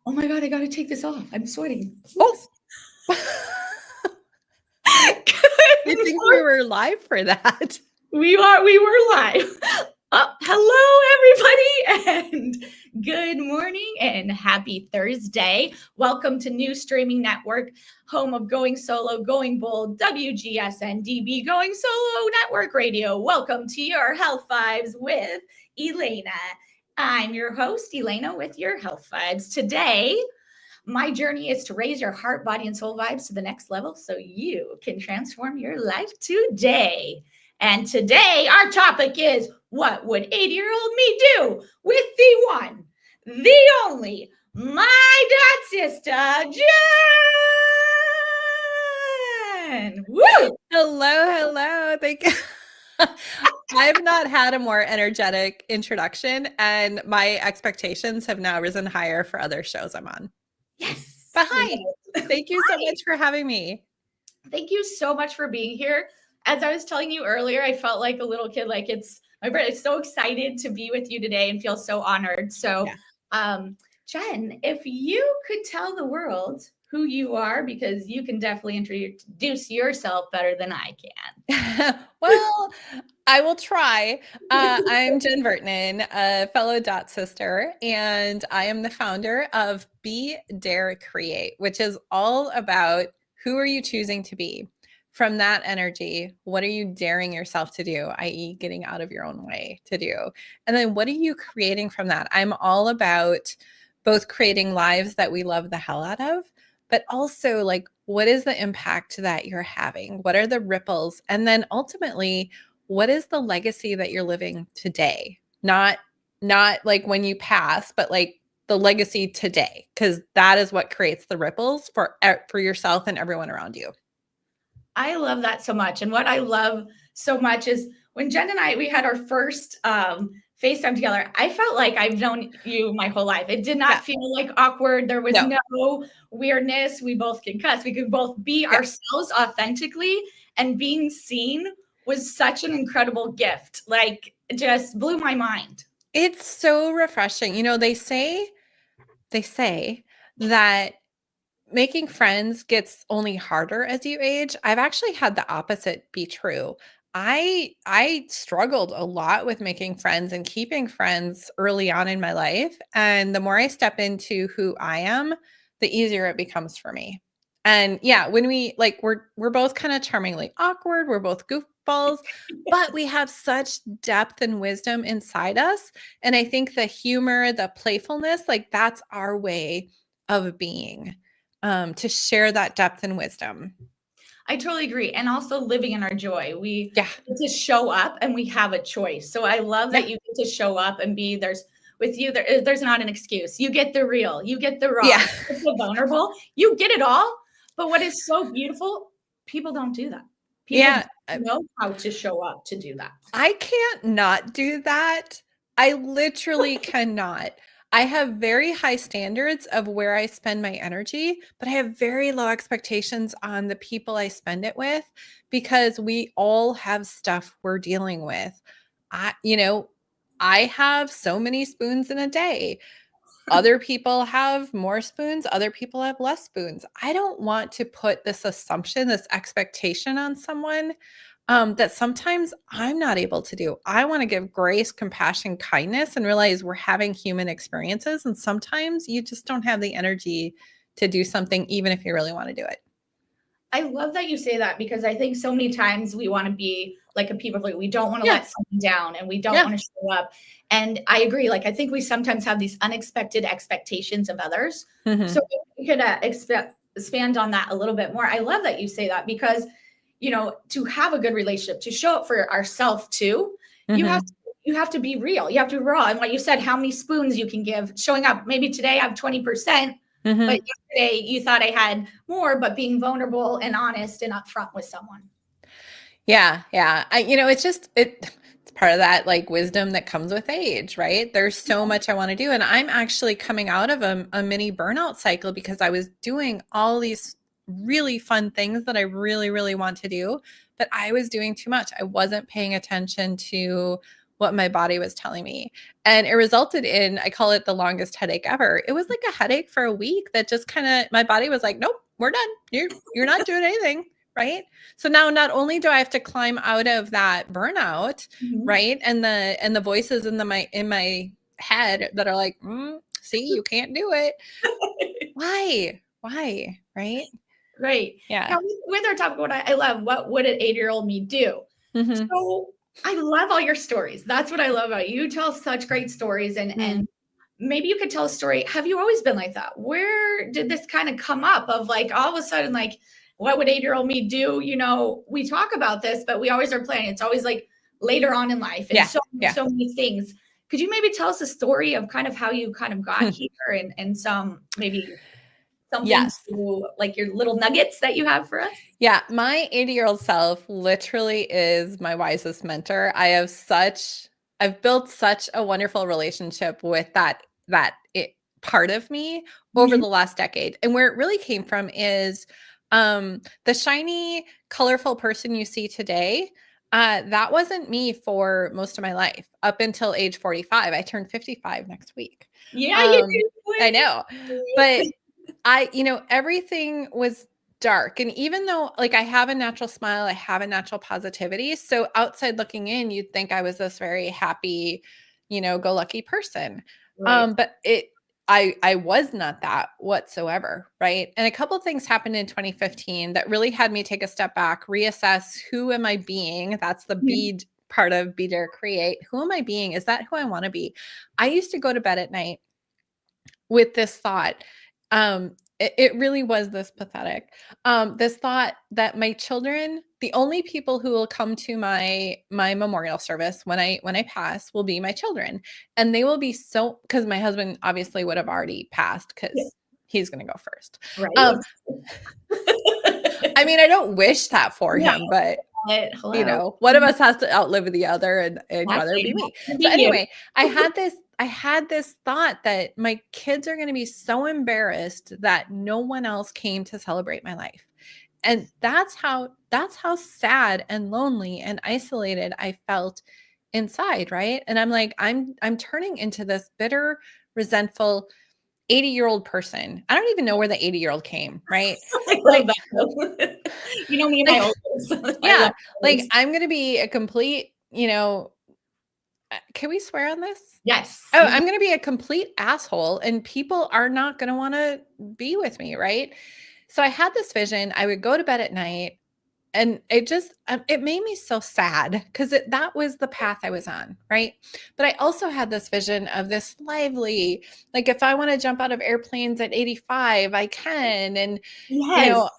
Oh my God, I got to take this off. I'm sweating. Oh, I Good think we morning. were live for that. We were live. Hello, everybody, and good morning and happy Thursday. Welcome to New Streaming Network, home of Going Solo, Going Bold, WGSN-DB, Going Solo Network Radio. Welcome to your Health Vibes with Elana. I'm your host, Elana, with your Health Vibes. Today, my journey is to raise your heart, body, and soul vibes to the next level so you can transform your life today. And today, our topic is what would 80-year-old me do with the one, the only, my dad sister, Jen. Woo! Hello. Thank you. I've not had a more energetic introduction, and my expectations have now risen higher for other shows I'm on. Yes. But hi. Thank you so much for having me. Thank you so much for being here. As I was telling you earlier, I felt like a little kid, like I'm so excited to be with you today and feel so honored. So, Jen, if you could tell the world who you are, because you can definitely introduce yourself better than I can. Well, I will try. I'm Jen Vertanen, a fellow dot sister, and I am the founder of BEDARECREATE, which is all about who are you choosing to be? From that energy, what are you daring yourself to do, i.e. getting out of your own way to do? And then what are you creating from that? I'm all about both creating lives that we love the hell out of, but also like, what is the impact that you're having? What are the ripples? And then ultimately, what is the legacy that you're living today? Not like when you pass, but like the legacy today, because that is what creates the ripples for yourself and everyone around you. I love that so much. And what I love so much is when Jen and we had our first FaceTime together, I felt like I've known you my whole life. It did not feel like awkward. There was no weirdness. We both can cuss. We could both be ourselves authentically, and being seen was such an incredible gift. Like, just blew my mind. It's so refreshing. You know, they say that making friends gets only harder as you age. I've actually had the opposite be true. I struggled a lot with making friends and keeping friends early on in my life, and the more I step into who I am, the easier it becomes for me. And yeah, when we're both kind of charmingly awkward, we're both goofballs, but we have such depth and wisdom inside us. And I think the humor, the playfulness, like that's our way of being, to share that depth and wisdom. I totally agree. And also living in our joy. We get to show up and we have a choice. So I love that you get to show up and be with you. There's not an excuse. You get the real, you get the raw, you get the vulnerable, you get it all. But what is so beautiful, people don't do that. People don't know how to show up to do that. I can't not do that. I literally cannot. I have very high standards of where I spend my energy, but I have very low expectations on the people I spend it with, because we all have stuff we're dealing with. I have so many spoons in a day. Other people have more spoons. Other people have less spoons. I don't want to put this assumption, this expectation on someone that sometimes I'm not able to do. I want to give grace, compassion, kindness, and realize we're having human experiences. And sometimes you just don't have the energy to do something, even if you really want to do it. I love that you say that, because I think so many times we want to be like a people pleaser. We don't want to let someone down, and we don't want to show up. And I agree. Like, I think we sometimes have these unexpected expectations of others. So we could expand on that a little bit more. I love that you say that, because, to have a good relationship, to show up for ourselves too, you have to be real. You have to be raw. And what you said, how many spoons you can give, showing up. Maybe today I have 20%. But yesterday you thought I had more, but being vulnerable and honest and upfront with someone. Yeah. It's part of that like wisdom that comes with age, right? There's so much I want to do. And I'm actually coming out of a mini burnout cycle, because I was doing all these really fun things that I really, really want to do, but I was doing too much. I wasn't paying attention to what my body was telling me. And it resulted in, I call it the longest headache ever. It was like a headache for a week that just kind of, my body was like, nope, we're done. You're not doing anything. Right. So now not only do I have to climb out of that burnout, right? And the voices in my head that are like, see, you can't do it. Why? Right. Right. Yeah. Now, with our topic, what I love, what would an 8-year-old me do? So I love all your stories. That's what I love about you. You tell such great stories, and maybe you could tell a story. Have you always been like that? Where did this kind of come up of like all of a sudden, like, what would 8-year-old me do? You know, we talk about this, but we always are planning. It's always like later on in life and so many things. Could you maybe tell us a story of kind of how you kind of got here and some maybe something to, like, your little nuggets that you have for us? Yeah. My 80-year-old self literally is my wisest mentor. I've built such a wonderful relationship with that part of me over the last decade. And where it really came from is the shiny, colorful person you see today. That wasn't me for most of my life up until age 45. I turned 55 next week. Yeah, you do. I know. But everything was dark. And even though, like, I have a natural smile, I have a natural positivity. So outside looking in, you'd think I was this very happy, go lucky person. Right. But I was not that whatsoever. Right. And a couple of things happened in 2015 that really had me take a step back, reassess, who am I being? That's the bead part of BEDARECREATE. Who am I being? Is that who I want to be? I used to go to bed at night with this thought. It really was this pathetic. This thought that my children, the only people who will come to my memorial service when I pass will be my children. And they will be because my husband obviously would have already passed because he's going to go first. Right. I mean, I don't wish that for him, but one of us has to outlive the other, and I'd rather be me. So anyway, I had this thought that my kids are going to be so embarrassed that no one else came to celebrate my life. And that's how sad and lonely and isolated I felt inside. Right. And I'm like, I'm turning into this bitter, resentful 80-year-old person. I don't even know where the 80-year-old came. Right. Like, me and my oldest. Yeah. Like, I'm going to be a complete, can we swear on this? Yes. Oh, I'm going to be a complete asshole, and people are not going to want to be with me. Right. So I had this vision. I would go to bed at night, and it made me so sad because that was the path I was on. Right. But I also had this vision of this lively, like, if I want to jump out of airplanes at 85, I can. And,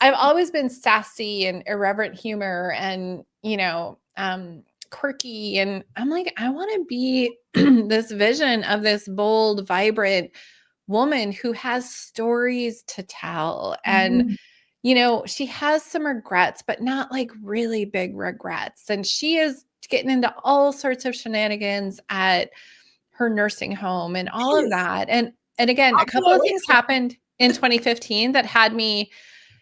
I've always been sassy and irreverent humor and, quirky. And I'm like, I want to be this vision of this bold, vibrant woman who has stories to tell. And, she has some regrets, but not like really big regrets. And she is getting into all sorts of shenanigans at her nursing home and all of that. And again, a couple of things happened in 2015 that had me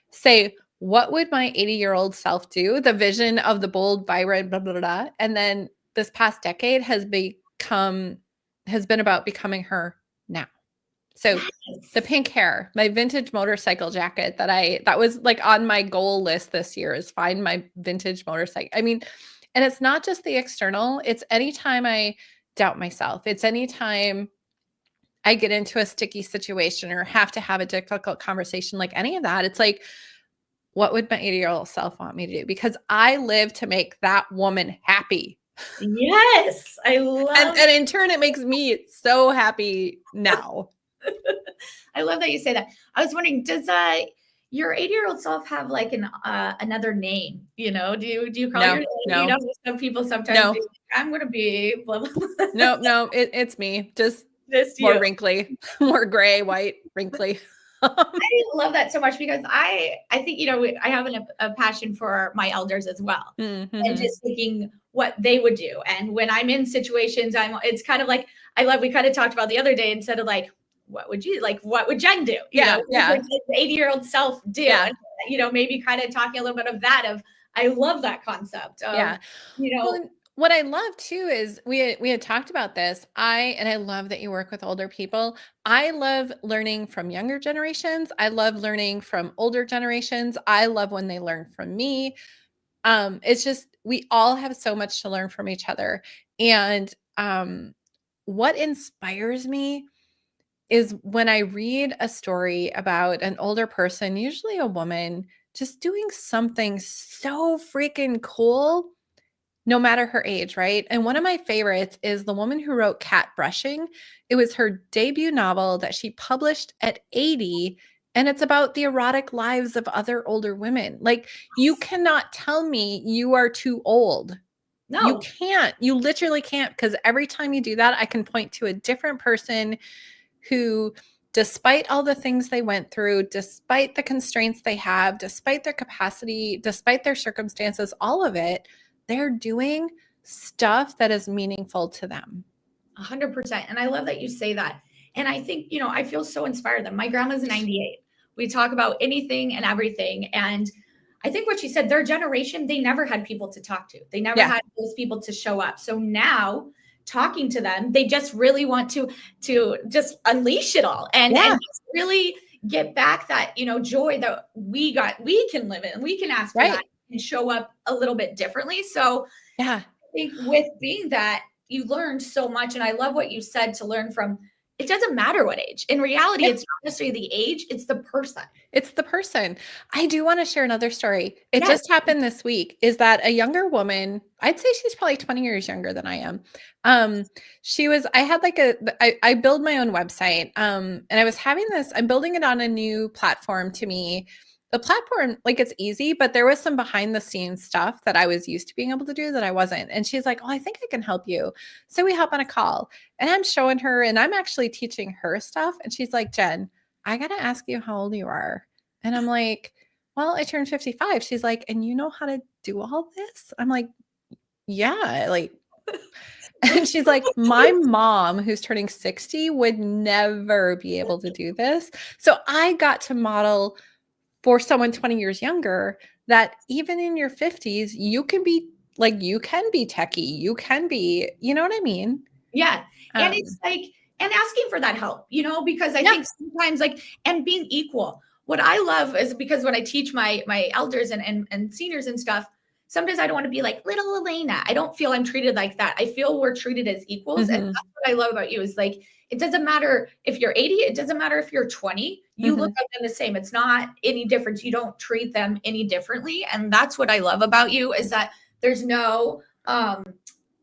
say, what would my 80-year-old self do? The vision of the bold, vibrant, blah, blah, blah. And then this past decade has been about becoming her now. So the pink hair, my vintage motorcycle jacket that was like on my goal list this year is find my vintage motorcycle. I mean, and it's not just the external. It's anytime I doubt myself. It's anytime I get into a sticky situation or have to have a difficult conversation, like any of that. It's like, what would my 80-year-old self want me to do? Because I live to make that woman happy. Yes. I love and in turn, it makes me so happy now. I love that you say that. I was wondering, does your 80-year-old self have like another name? Do you call your no. Some people sometimes do, I'm going to be blah, blah, blah. No, it's me. Just more wrinkly, more gray, white, wrinkly. I love that so much because I think, I have a passion for my elders as well. Mm-hmm. And just thinking what they would do. And when I'm in situations, it's kind of like, we kind of talked about the other day, instead of like, what would Jen do? What would the 80-year-old self do? Yeah. And, maybe kind of talking a little bit of that, I love that concept. Well, what I love too is we had talked about this. I love that you work with older people. I love learning from younger generations. I love learning from older generations. I love when they learn from me. It's just we all have so much to learn from each other. And what inspires me is when I read a story about an older person, usually a woman, just doing something so freaking cool no matter her age, right? And one of my favorites is the woman who wrote Cat Brushing. It was her debut novel that she published at 80, and it's about the erotic lives of other older women. Like, you cannot tell me you are too old. You No, can't. You literally can't, because every time you do that, I can point to a different person who, despite all the things they went through, despite the constraints they have, despite their capacity, despite their circumstances, all of it, they're doing stuff that is meaningful to them. 100%. And I love that you say that. And I think, I feel so inspired that my grandma's 98. We talk about anything and everything. And I think what she said, their generation, they never had people to talk to. They never had those people to show up. So now talking to them, they just really want to just unleash it all and just really get back that, joy that we can live in. We can ask for that and show up a little bit differently. So I think with being that, you learned so much. And I love what you said, to learn from, it doesn't matter what age. In reality, it's not necessarily the age, it's the person. It's the person. I do want to share another story. It just happened this week, is that a younger woman, I'd say she's probably 20 years younger than I am. I build my own website. And I was having this, I'm building it on a new platform to me. The platform, like, it's easy, but there was some behind the scenes stuff that I was used to being able to do that I wasn't. And she's like, oh, I think I can help you. So we hop on a call and I'm showing her, and I'm actually teaching her stuff. And she's like, Jen, I got to ask you how old you are. And I'm like, well, I turned 55. She's like, and you know how to do all this? I'm like, yeah, like, and she's like, my mom, who's turning 60, would never be able to do this. So I got to model for someone 20 years younger that even in your 50s, you can be techie. You can be, you know what I mean? Yeah. And it's like, and asking for that help, because I think sometimes, and being equal. What I love is, because when I teach my elders and seniors and stuff, sometimes I don't want to be like little Elena. I don't feel I'm treated like that. I feel we're treated as equals. And that's what I love about you, is like, it doesn't matter if you're 80, it doesn't matter if you're 20, you look at them the same. It's not any difference. You don't treat them any differently. And that's what I love about you, is that there's no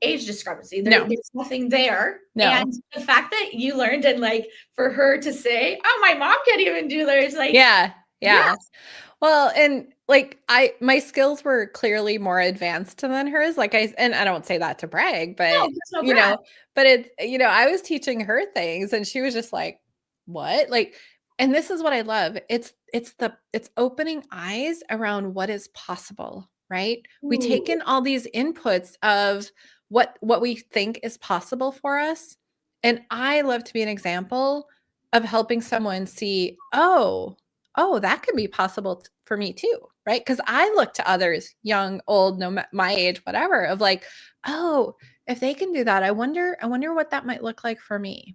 age discrepancy. There's nothing there. And the fact that you learned, and like, for her to say, oh, my mom can't even do this. Like, yeah. Well, and like, my skills were clearly more advanced than hers. And I don't say that to brag, but but it's, I was teaching her things and she was just like, what? Like, and this is what I love. It's opening eyes around what is possible, right? We take in all these inputs of what we think is possible for us. And I love to be an example of helping someone see, oh, that could be possible for me too, right? Because I look to others, young, old, no, my age, whatever, of like, oh, if they can do that, I wonder what that might look like for me.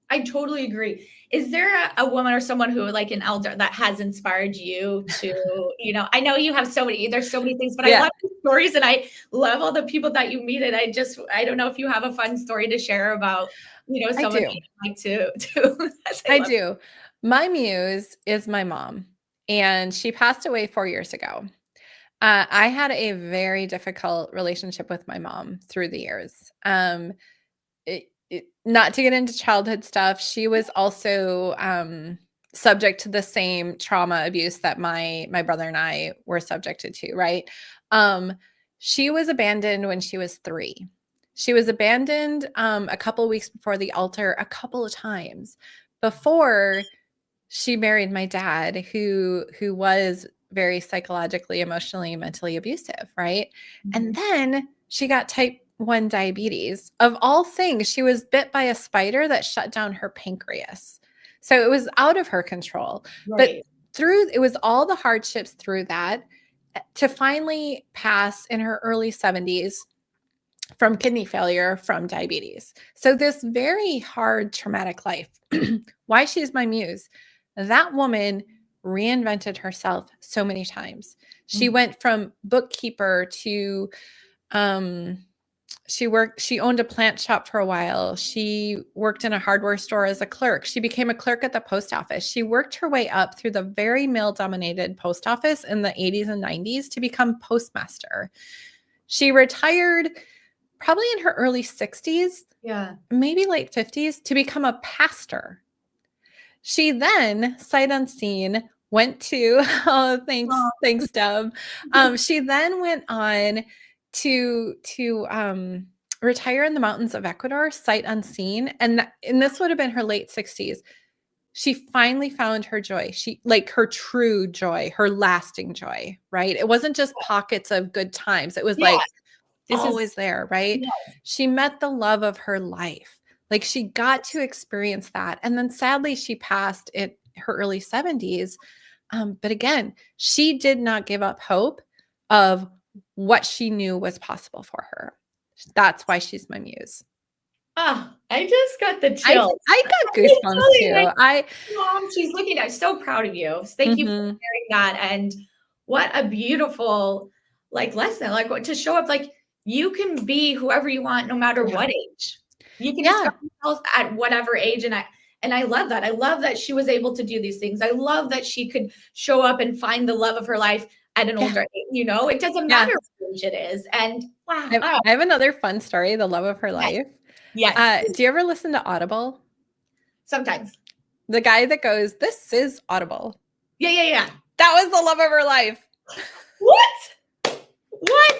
I totally agree. Is there a woman or someone who, like an elder, that has inspired you to, I know you have there's so many things, but I love the stories, and I love all the people that you meet. And I don't know if you have a fun story to share about, someone that you'd like to. I do. My muse is my mom, and she passed away 4 years ago. I had a very difficult relationship with my mom through the years. Not to get into childhood stuff, she was also subject to the same trauma abuse that my brother and I were subjected to, right? She was abandoned when she was 3. She was abandoned a couple of weeks before the altar, a couple of times before she married my dad, who was very psychologically, emotionally, mentally abusive, right? And then she got type 1 diabetes. Of all things, she was bit by a spider that shut down her pancreas. So it was out of her control. Right. But it was all the hardships through that to finally pass in her early 70s. from kidney failure, from diabetes. So this very hard, traumatic life. Why she's my muse? That woman reinvented herself so many times. She went from bookkeeper to she owned a plant shop for a while. She worked in a hardware store as a clerk. She became a clerk at the post office. She worked her way up through the very male-dominated post office in the 80s and 90s to become postmaster. She retired probably in her early 60s, maybe late 50s, to become a pastor. She then, sight unseen, went to, thanks, Deb. She then went on to retire in the mountains of Ecuador, sight unseen. And this would have been her late 60s. She finally found her joy. Her true joy, her lasting joy, right? It wasn't just pockets of good times. It was always there, right? Yes. She met the love of her life. Like she got to experience that. And then sadly, she passed in her early 70s. But again, she did not give up hope of what she knew was possible for her. That's why she's my muse. I just got the chills. I got goosebumps too. Mom, she's looking at, so proud of you. Thank you for sharing that. And what a beautiful lesson, to show up, you can be whoever you want, no matter what age. You can discover yourself at whatever age. And I love that. I love that she was able to do these things. I love that she could show up and find the love of her life at an older age. It doesn't matter what age it is. And wow. I have another fun story, the love of her life. Yes. Do you ever listen to Audible? Sometimes. The guy that goes, "This is Audible." Yeah. That was the love of her life. What?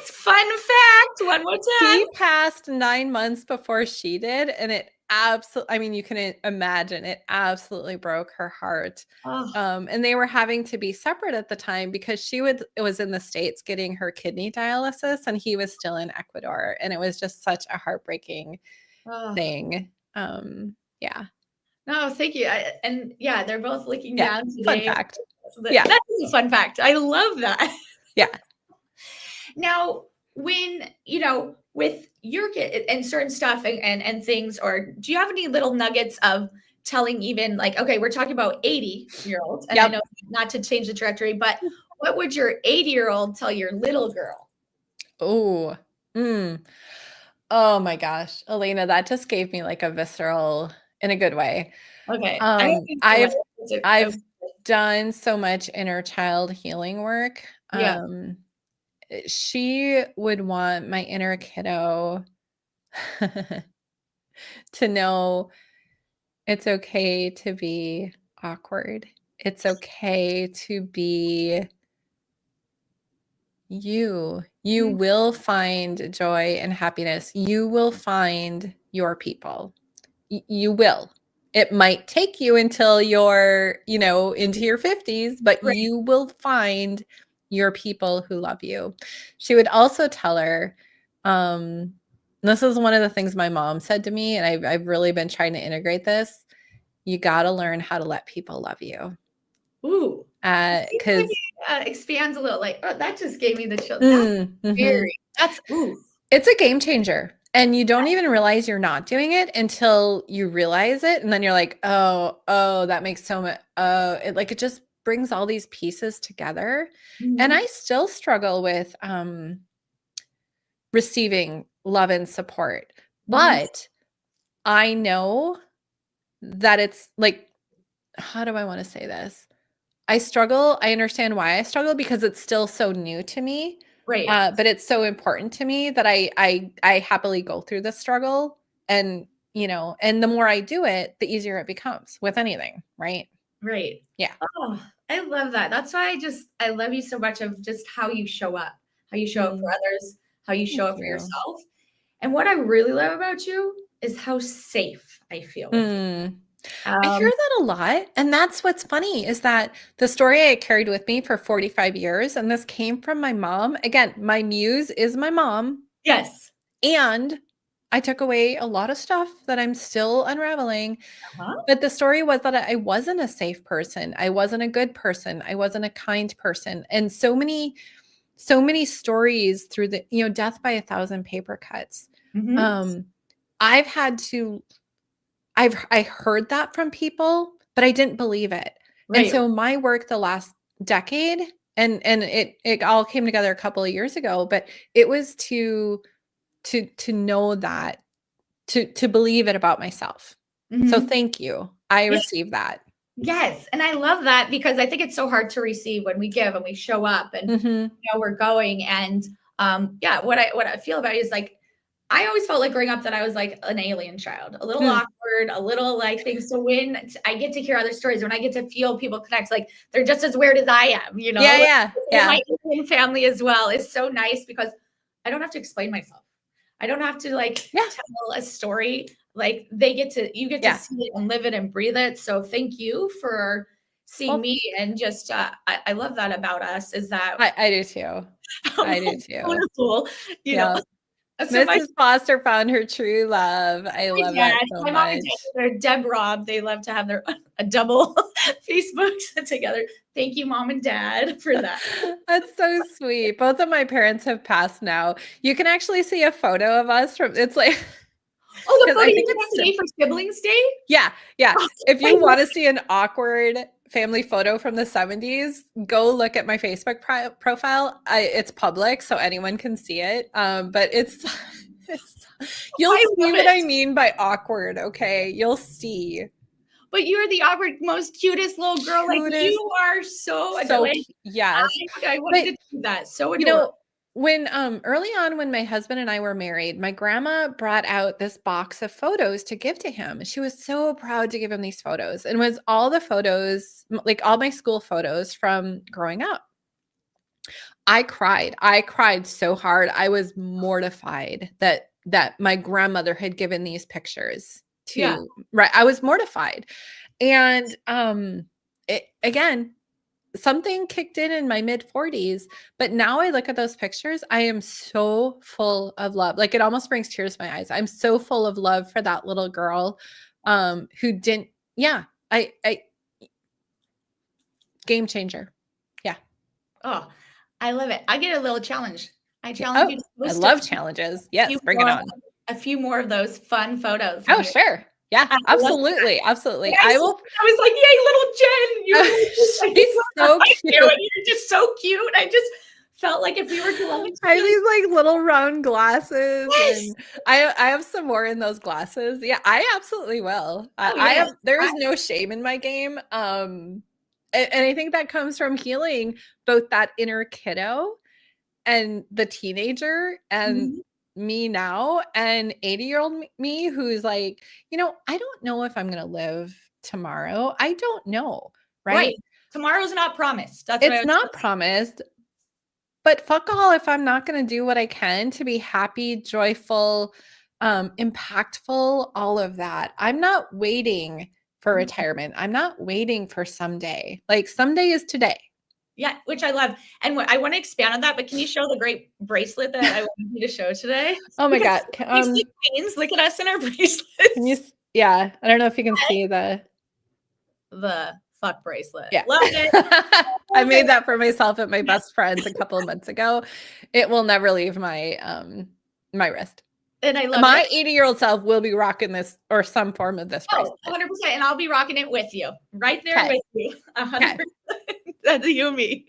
Fun fact. One more time. He passed 9 months before she did. And it absolutely, I mean, you can imagine, it absolutely broke her heart. And they were having to be separate at the time because she was in the States getting her kidney dialysis and he was still in Ecuador. And it was just such a heartbreaking thing. No, thank you. They're both looking down today. Fun fact. That is a fun fact. I love that. Yeah. Now, when, with your kid and certain stuff and things, or do you have any little nuggets of telling even okay, we're talking about 80-year-olds, and I know not to change the trajectory, but what would your 80-year-old tell your little girl? Oh my gosh, Elena, that just gave me a visceral, in a good way. Okay. I've done so much inner child healing work. She would want my inner kiddo to know it's okay to be awkward. It's okay to be you. You will find joy and happiness. You will find your people. You will. It might take you until you're, into your 50s, but you will find your people who love you. She would also tell her, this is one of the things my mom said to me, and I've really been trying to integrate this. You got to learn how to let people love you. Ooh. Because expands a little. That just gave me the chills. It's a game changer. And you don't even realize you're not doing it until you realize it. And then you're like, oh, that makes so much. It just brings all these pieces together. And I still struggle with receiving love and support. But I know that it's how do I want to say this? I struggle. I understand why I struggle because it's still so new to me. Right. But it's so important to me that I happily go through the struggle, and and the more I do it, the easier it becomes with anything. Right. Right. Yeah. Oh, I love that. That's why I love you so much, of just how you show up for others, how you show up for yourself. And what I really love about you is how safe I feel with you. I hear that a lot. And that's what's funny, is that the story I carried with me for 45 years, and this came from my mom. Again, my muse is my mom. Yes. And I took away a lot of stuff that I'm still unraveling. But the story was that I wasn't a safe person. I wasn't a good person. I wasn't a kind person. And so many stories through the, death by 1,000 paper cuts. I've had to, I heard that from people, but I didn't believe it. And so my work the last decade, and it all came together a couple of years ago, but it was to know that, to believe it about myself. So thank you. I received that. Yes. And I love that, because I think it's so hard to receive when we give and we show up and you know, we're going. And what I feel about it is like, I always felt like growing up that I was like an alien child, a little awkward, a little like things. So when I get to hear other stories, when I get to feel people connect, like they're just as weird as I am, you know? Yeah. My Indian family as well is so nice, because I don't have to explain myself. I don't have to like tell a story. Like you get to see it and live it and breathe it. So thank you for seeing me. And just, I love that about us, is that I do too. I do too. Wonderful. You know, so Mrs. Foster found her true love. I love that so my much. mom and dad, they're Deb Rob. They love to have a double Facebook together. Thank you, mom and dad, for that. That's so sweet. Both of my parents have passed now. You can actually see a photo of us from, it's like, oh, the photo you took today for Siblings Day? Yeah. If you want to see an awkward family photo from the 70s, go look at my Facebook profile. It's public, so anyone can see it. But you'll see what I mean by awkward. Okay, you'll see. But you're the awkward, most cutest little girl. Like, you are so like, yes. I wanted to do that. So adorable. You know, when early on, when my husband and I were married, my grandma brought out this box of photos to give to him. She was so proud to give him these photos, and was all the photos, like all my school photos from growing up. I cried so hard. I was mortified that my grandmother had given these pictures to, right. I was mortified. And again, something kicked in my mid 40s, but now I look at those pictures, I am so full of love. Like, it almost brings tears to my eyes. I'm so full of love for that little girl who didn't, I game changer. Yeah. Oh, I love it. I get a little challenge. I challenge you to I love challenges. Yes, bring it on. A few more of those fun photos. Oh, sure. Yeah, absolutely. Absolutely. I was like, yay, little Jen. She's so cute. You're just so cute. I just felt like if we were doing I have these like little round glasses. Yes. And I have some more in those glasses. Yeah, I absolutely will. There is no shame in my game. And I think that comes from healing both that inner kiddo and the teenager and me now, and 80-year-old me who's like, I don't know if I'm going to live tomorrow. I don't know. Right. Tomorrow's not promised. It's not promised, but fuck all if I'm not going to do what I can to be happy, joyful, impactful, all of that. I'm not waiting for retirement. I'm not waiting for someday. Like, someday is today. Yeah, which I love. And I want to expand on that, but can you show the great bracelet that I wanted you to show today? Oh my God. Look at us in our bracelets. I don't know if you can see the fuck bracelet. Yeah. Love it. I made that for myself at my best friend's a couple of months ago. It will never leave my my wrist. And I love my 80-year-old self will be rocking this or some form of this bracelet. 100%. And I'll be rocking it with you. Right there with you. 100%. That's you and me.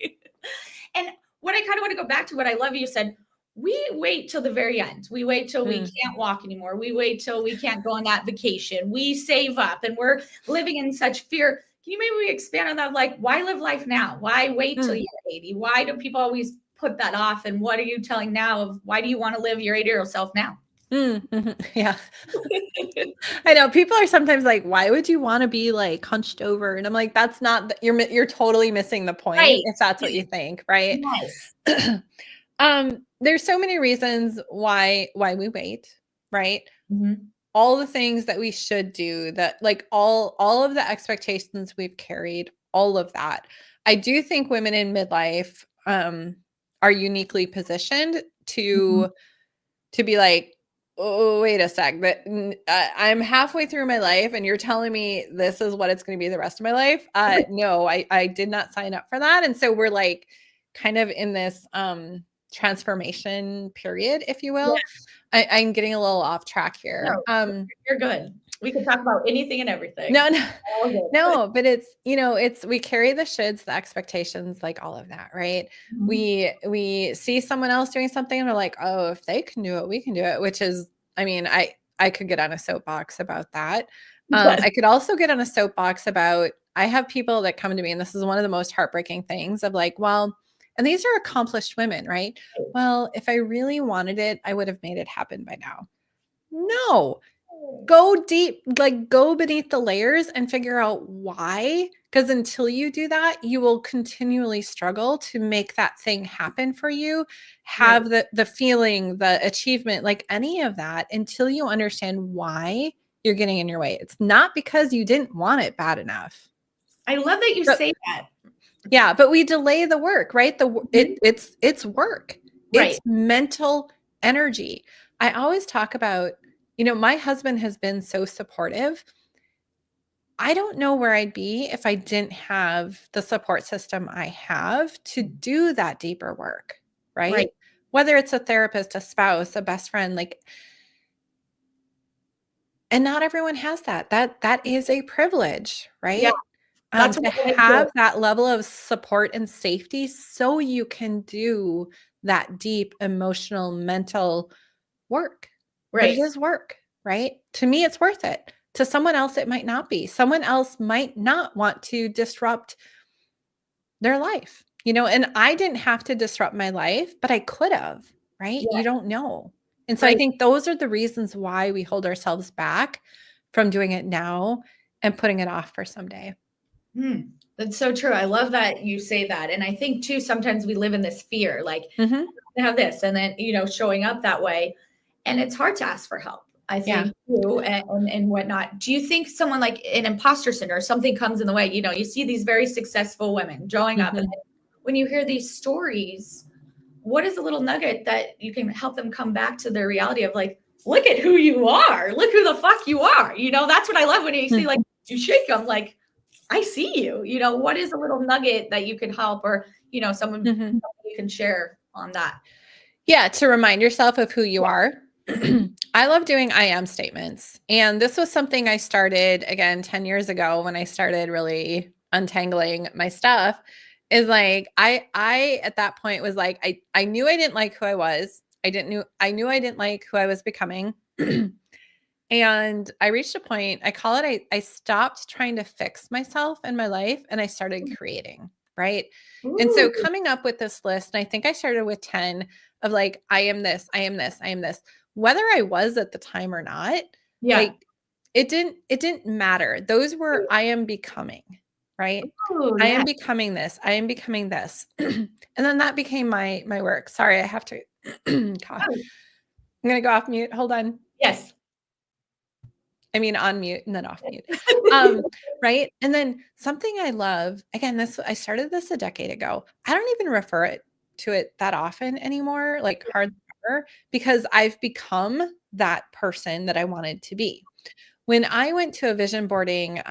And what I kind of want to go back to what I love, you said, we wait till the very end. We wait till we can't walk anymore. We wait till we can't go on that vacation. We save up and we're living in such fear. Can you maybe expand on that? Like, why live life now? Why wait till you're 80? Why do people always put that off? And what are you telling now of why do you want to live your 80-year-old self now? Yeah. I know people are sometimes like, why would you want to be like hunched over? And I'm like, that's not, you're totally missing the point if that's what you think. Right. Yes. There's so many reasons why we wait. Right. Mm-hmm. All the things that we should do, that like all of the expectations we've carried, all of that. I do think women in midlife are uniquely positioned to be like, oh, wait a sec, but I'm halfway through my life and you're telling me this is what it's going to be the rest of my life. No, I did not sign up for that. And so we're like kind of in this transformation period, if you will. I'm getting a little off track here. No, you're good. We can talk about anything and everything. No, All good. no, but it's, we carry the shoulds, the expectations, like all of that, right? Mhm. We see someone else doing something and we're like, oh, if they can do it, we can do it, which is, I mean, I could get on a soapbox about that. Yes. I could also get on a soapbox about, I have people that come to me, and this is one of the most heartbreaking things of like, well, and these are accomplished women, right? Well, if I really wanted it, I would have made it happen by now. No, go deep, like go beneath the layers and figure out why. Because until you do that, you will continually struggle to make that thing happen for you, have the feeling, the achievement, like any of that, until you understand why you're getting in your way. It's not because you didn't want it bad enough. I love that you say that. Yeah, but we delay the work, right? It's work. Right. It's mental energy. I always talk about, my husband has been so supportive. I don't know where I'd be if I didn't have the support system I have to do that deeper work, right? Right. Whether it's a therapist, a spouse, a best friend, like, and not everyone has that. That is a privilege, right? Yeah. That's To what I have do. that level of support and safety so you can do that deep emotional, mental work. But it Right. is work, right? To me, it's worth it. To someone else, it might not be. Someone else might not want to disrupt their life, and I didn't have to disrupt my life, but I could have, right? Yeah. You don't know. And so I Right. think those are the reasons why we hold ourselves back from doing it now and putting it off for someday. That's so true. I love that you say that. And I think too, sometimes we live in this fear, like Mm-hmm. I have this, and then, showing up that way. And it's hard to ask for help, I Yeah. think, too, and whatnot. Do you think someone like an imposter syndrome or something comes in the way? You see these very successful women growing up, and Mm-hmm. then when you hear these stories, what is a little nugget that you can help them come back to their reality of like, look at who you are, look who the fuck you are. That's what I love when you see like you shake them like, I see you. What is a little nugget that you can help, or someone Mm-hmm. you can share on that? Yeah, to remind yourself of who you are. I love doing I am statements. And this was something I started again 10 years ago when I started really untangling my stuff. Is like I at that point was like I knew I didn't like who I was. I knew I didn't like who I was becoming. And I reached a point, I call it I stopped trying to fix myself in my life and I started creating, right? And so Ooh, coming up with this list, and I think I started with 10 of like, I am this, I am this, I am this. Whether I was at the time or not, yeah. like it didn't matter. Those were I am becoming, right? Ooh, I yeah. am becoming this. I am becoming this. And then that became my work. Sorry, I have to cough. Oh, I'm gonna go off mute. Hold on. yes. I mean, on mute and then off mute. Right. And then something I love, again, I started this a decade ago. I don't even refer to it that often anymore, like hardly ever, because I've become that person that I wanted to be. When I went to a vision boarding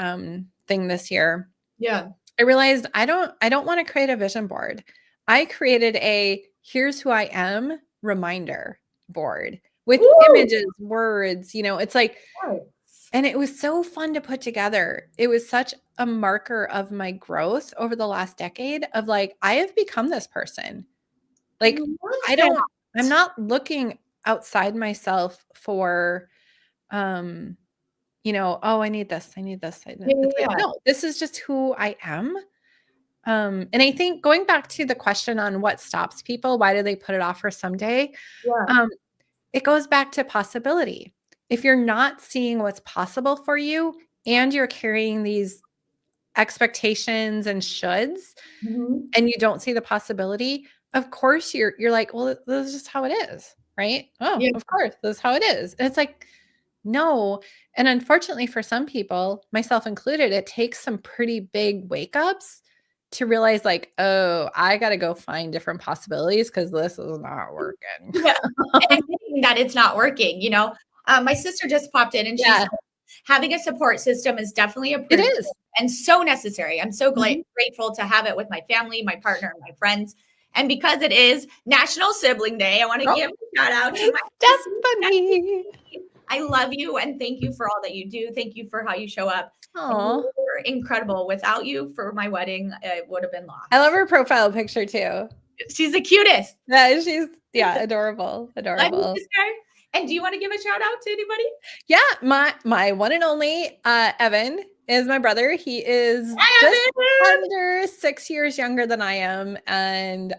thing this year, Yeah. I realized I don't want to create a vision board. I created a here's who I am reminder board with Woo! images, words, it's like, Yes. and it was so fun to put together. It was such a marker of my growth over the last decade of like, I have become this person. I Like, love I'm that. not looking outside myself for, oh, I need this. I need this. Yeah, It's like, yeah, no, this is just who I am. And I think going back to the question on what stops people, why do they put it off for someday? yeah. Um, it goes back to possibility. If you're not seeing what's possible for you and you're carrying these expectations and shoulds Mhm. and you don't see the possibility, of course you're like, well, this is just how it is, right? Oh, Yeah. of course, this is how it is. And it's like, no. And unfortunately for some people, myself included, it takes some pretty big wake ups to realize like, oh, I got to go find different possibilities because this is not working. Yeah. And admitting that it's not working, my sister just popped in and she Yeah, said, having a support system is definitely a it privilege is. and so necessary. I'm so Mhm. grateful to have it with my family, my partner, and my friends. And because it is National Sibling Day, I want to give a shout out to my Stephanie. I love you and thank you for all that you do. Thank you for how you show up. Aw. You were incredible. Without you for my wedding, it would have been lost. I love her profile picture too. She's the cutest. Yeah, she's adorable. Love you, sister. And do you want to give a shout out to anybody? Yeah, my one and only Evan is my brother. He is just under 6 years younger than I am. And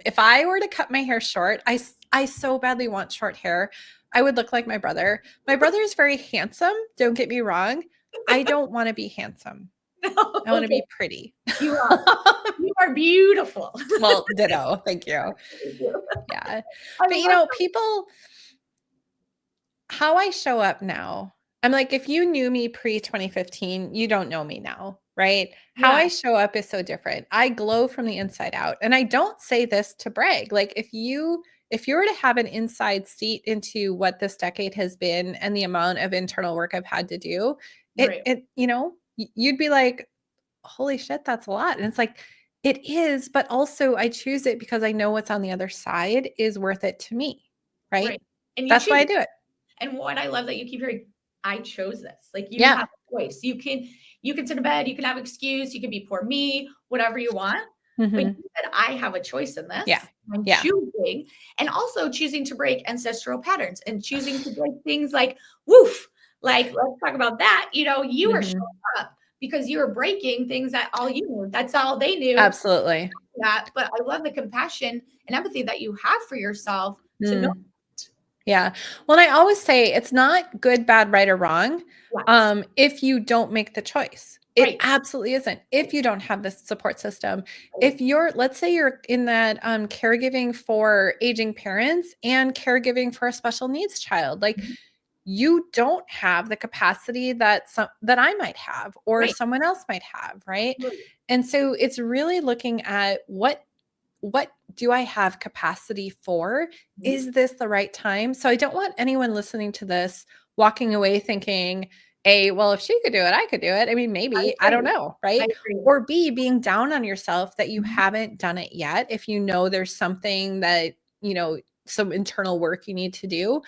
if I were to cut my hair short, I so badly want short hair. I would look like my brother. My brother is very handsome. Don't get me wrong. I don't want to be handsome. I want to be pretty. You are beautiful. Well, ditto. Thank you. Yeah. But people, how I show up now, I'm like, if you knew me pre-2015, you don't know me now, right? How I show up is so different. I glow from the inside out. And I don't say this to brag. Like if you were to have an inside seat into what this decade has been and the amount of internal work I've had to do, you'd be like, holy shit, that's a lot. And it's like, it is, but also I choose it because I know what's on the other side is worth it to me. Right. And that's why I do it. And what I love that you keep hearing, I chose this. Like you have a choice. You can sit in bed, you can have excuse, you can be poor me, whatever you want. But you said, I have a choice in this. I'm choosing, and also choosing to break ancestral patterns and choosing to break things like woof. Like, let's talk about that. You are showing up because you are breaking things that all you knew. That's all they knew. Absolutely. But I love the compassion and empathy that you have for yourself to know. Yeah. Well, I always say it's not good, bad, right, or wrong. If you don't make the choice. It absolutely isn't. If you don't have this support system, if let's say you're in that caregiving for aging parents and caregiving for a special needs child, like you don't have the capacity that I might have or someone else might have, right? And so it's really looking at what do I have capacity for? Is this the right time? So I don't want anyone listening to this walking away thinking, A, well, if she could do it, I could do it. I mean, maybe, I don't know, right? Or B, being down on yourself that you haven't done it yet. If you know there's something that, some internal work you need to do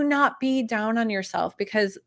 not be down on yourself because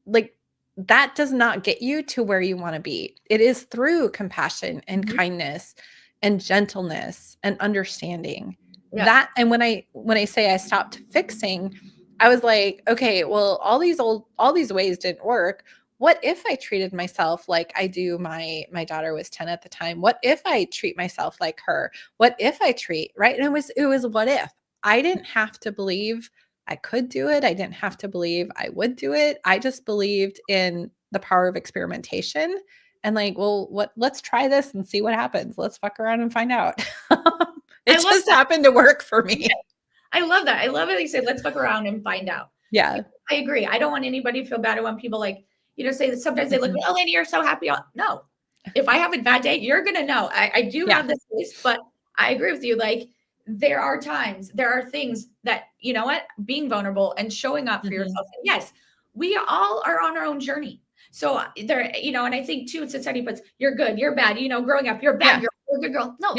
like that does not get you to where you want to be. It is through compassion and kindness and gentleness and understanding that. And when I say I stopped fixing, I was like, okay, well, all these ways didn't work. What if I treated myself like I do my daughter was 10 at the time? What if I treat myself like her? What if I treat, right? And it was what if. I didn't have to believe I could do it. I didn't have to believe I would do it. I just believed in the power of experimentation and like, well, let's try this and see what happens. Let's fuck around and find out. It just happened to work for me. I love that. I love it. You said, let's fuck around and find out. Yeah. I agree. I don't want anybody to feel bad. I want people like, say that sometimes they look, oh, Lady, you're so happy. No, if I have a bad day, you're going to know. I do have this face, but I agree with you. Like there are times, there are things that, being vulnerable and showing up for yourself. And yes, we all are on our own journey. So there, and I think too, society puts, you're good, you're bad, growing up, you're bad, you're a good girl. No,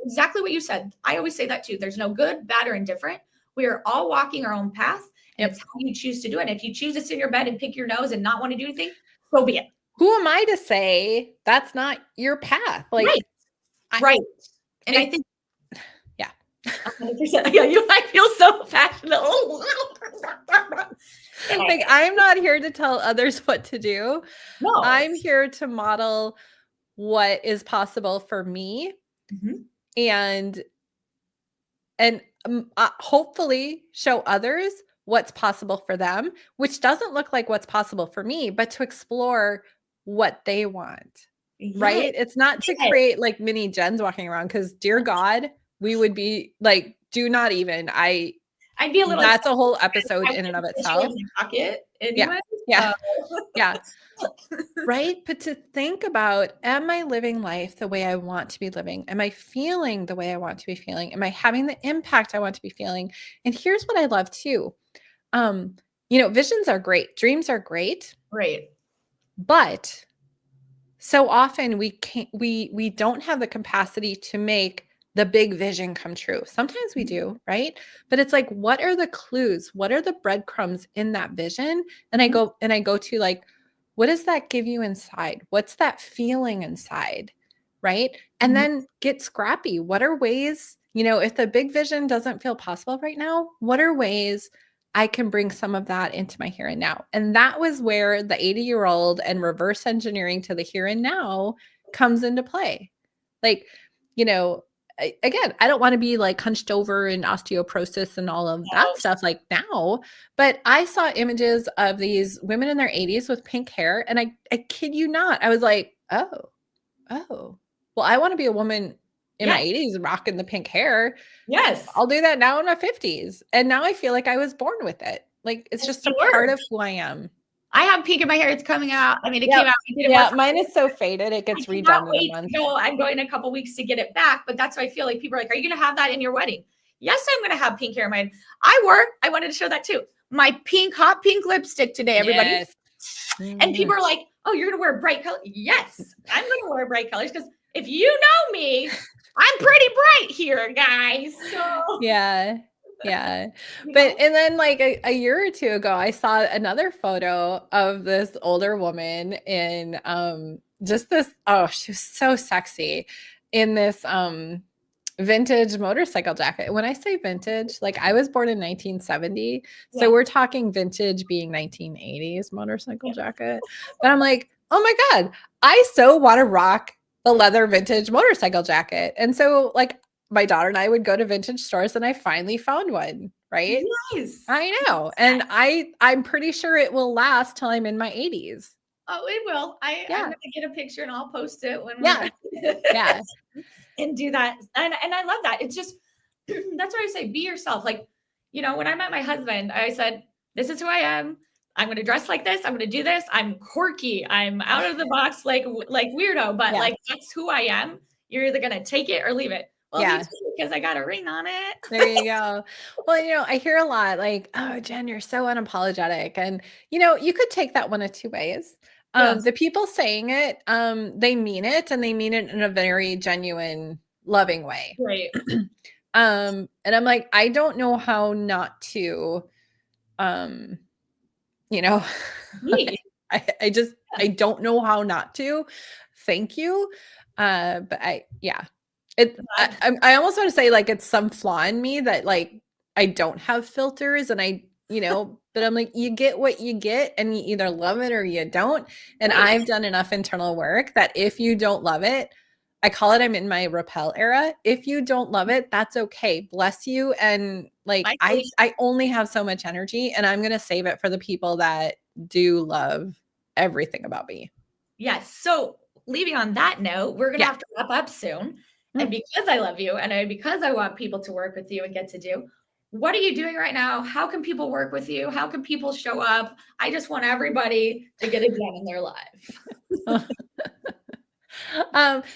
exactly what you said. I always say that too. There's no good, bad, or indifferent. We are all walking our own path. And it's how you choose to do it. If you choose to sit in your bed and pick your nose and not want to do anything, so be it. Who am I to say that's not your path? Like, right. And I think, 100%. Yeah, you might feel so passionate. Like, I'm not here to tell others what to do. No. I'm here to model what is possible for me and hopefully show others what's possible for them, which doesn't look like what's possible for me, but to explore what they want, right? It's not to create like mini Jens walking around because dear God, we would be like, do not even, I'd be a little, that's a whole episode in and of itself. Anyway. Yeah. Right. But to think about, am I living life the way I want to be living? Am I feeling the way I want to be feeling? Am I having the impact I want to be feeling? And here's what I love too. Visions are great. Dreams are great. Right. But so often we don't have the capacity to make the big vision come true. Sometimes we do, right? But it's like, what are the clues? What are the breadcrumbs in that vision? And I go to like, what does that give you inside? What's that feeling inside? Right. And then get scrappy. What are ways, if the big vision doesn't feel possible right now, what are ways I can bring some of that into my here and now? And that was where the 80-year-old and reverse engineering to the here and now comes into play. Like, again, I don't want to be like hunched over in osteoporosis and all of that stuff like now, but I saw images of these women in their 80s with pink hair. And I kid you not, I was like, oh, well, I want to be a woman in my 80s rocking the pink hair. Yes. I'll do that now in my 50s. And now I feel like I was born with it. Like, it's just a part of who I am. I have pink in my hair. It's coming out. I mean, it came out. Yeah, mine is so faded. It gets redone in a month. I'm going in a couple weeks to get it back. But that's why I feel like people are like, are you going to have that in your wedding? Yes, I'm going to have pink hair in my head. I wanted to show that too. My hot pink lipstick today, everybody. Yes. And people are like, oh, you're going to wear bright colors. Yes, I'm going to wear bright colors because if you know me, I'm pretty bright here, guys. So yeah. But and then like a year or two ago, I saw another photo of this older woman in just this, she was so sexy in this vintage motorcycle jacket. When I say vintage, like I was born in 1970. So we're talking vintage being 1980s motorcycle jacket. But I'm like, oh my God, I so want to rock the leather vintage motorcycle jacket. And so like my daughter and I would go to vintage stores and I finally found one, right? Yes. I know. And I'm pretty sure it will last till I'm in my 80s. Oh, it will. I'm going to get a picture and I'll post it when we're and do that. And I love that. It's just, that's why I say, be yourself. Like, when I met my husband, I said, this is who I am. I'm going to dress like this. I'm going to do this. I'm quirky. I'm out of the box, like weirdo, but like, that's who I am. You're either going to take it or leave it. Well, because I got a ring on it. There you go. Well, I hear a lot like, oh, Jen, you're so unapologetic. And, you could take that one of two ways. The people saying it, they mean it, and they mean it in a very genuine, loving way. Right. And I'm like, I don't know how not to, I don't know how not to. Thank you. But I almost want to say like it's some flaw in me that like I don't have filters, and but I'm like, you get what you get and you either love it or you don't. And I've done enough internal work that if you don't love it, I call it, I'm in my repel era. If you don't love it, that's okay. Bless you. And like, I only have so much energy, and I'm going to save it for the people that do love everything about me. Yes. So leaving on that note, we're going to have to wrap up soon. And because I love you and because I want people to work with you and get to do, what are you doing right now? How can people work with you? How can people show up? I just want everybody to get it done in their life.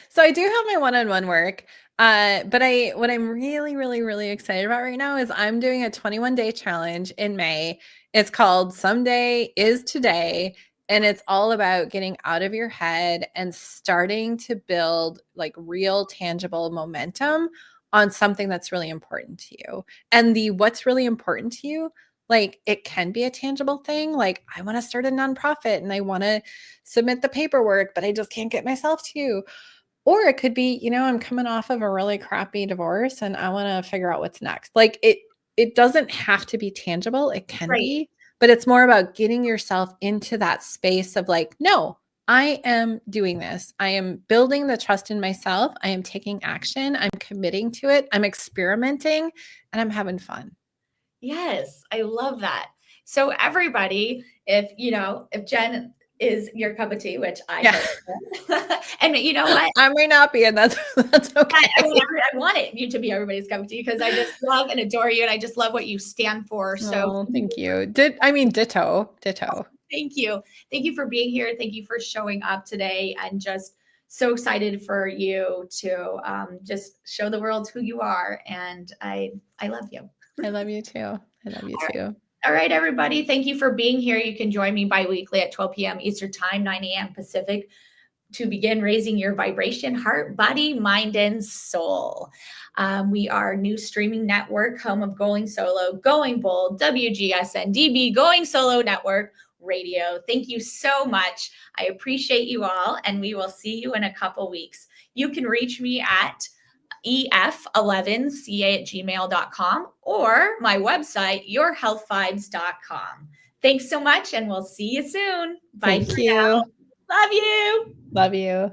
So I do have my one-on-one work. But what I'm really, really, really excited about right now is I'm doing a 21-day challenge in May. It's called Someday is Today. And it's all about getting out of your head and starting to build like real tangible momentum on something that's really important to you. And what's really important to you, like it can be a tangible thing. Like I want to start a nonprofit and I want to submit the paperwork, but I just can't get myself to. Or it could be, I'm coming off of a really crappy divorce and I want to figure out what's next. Like it doesn't have to be tangible. It can be. But it's more about getting yourself into that space of like, no, I am doing this. I am building the trust in myself. I am taking action. I'm committing to it. I'm experimenting and I'm having fun. Yes, I love that. So everybody, if Jen is your cup of tea, which I hope, and you know what? I may not be, and that's okay. I want you to be everybody's cup of tea because I just love and adore you, and I just love what you stand for. So thank you. Ditto. Thank you. Thank you for being here. Thank you for showing up today, and just so excited for you to just show the world who you are. And I love you. I love you too. All right, everybody. Thank you for being here. You can join me bi-weekly at 12 p.m. Eastern Time, 9 a.m. Pacific. to begin raising your vibration, heart, body, mind, and soul. We are new streaming network, home of Going Solo, Going Bold, WGSN-DB, Going Solo Network Radio. Thank you so much. I appreciate you all, and we will see you in a couple weeks. You can reach me at ef11ca@gmail.com or my website, yourhealthvibes.com. Thanks so much, and we'll see you soon. Bye. Thank you. Love you. Love you.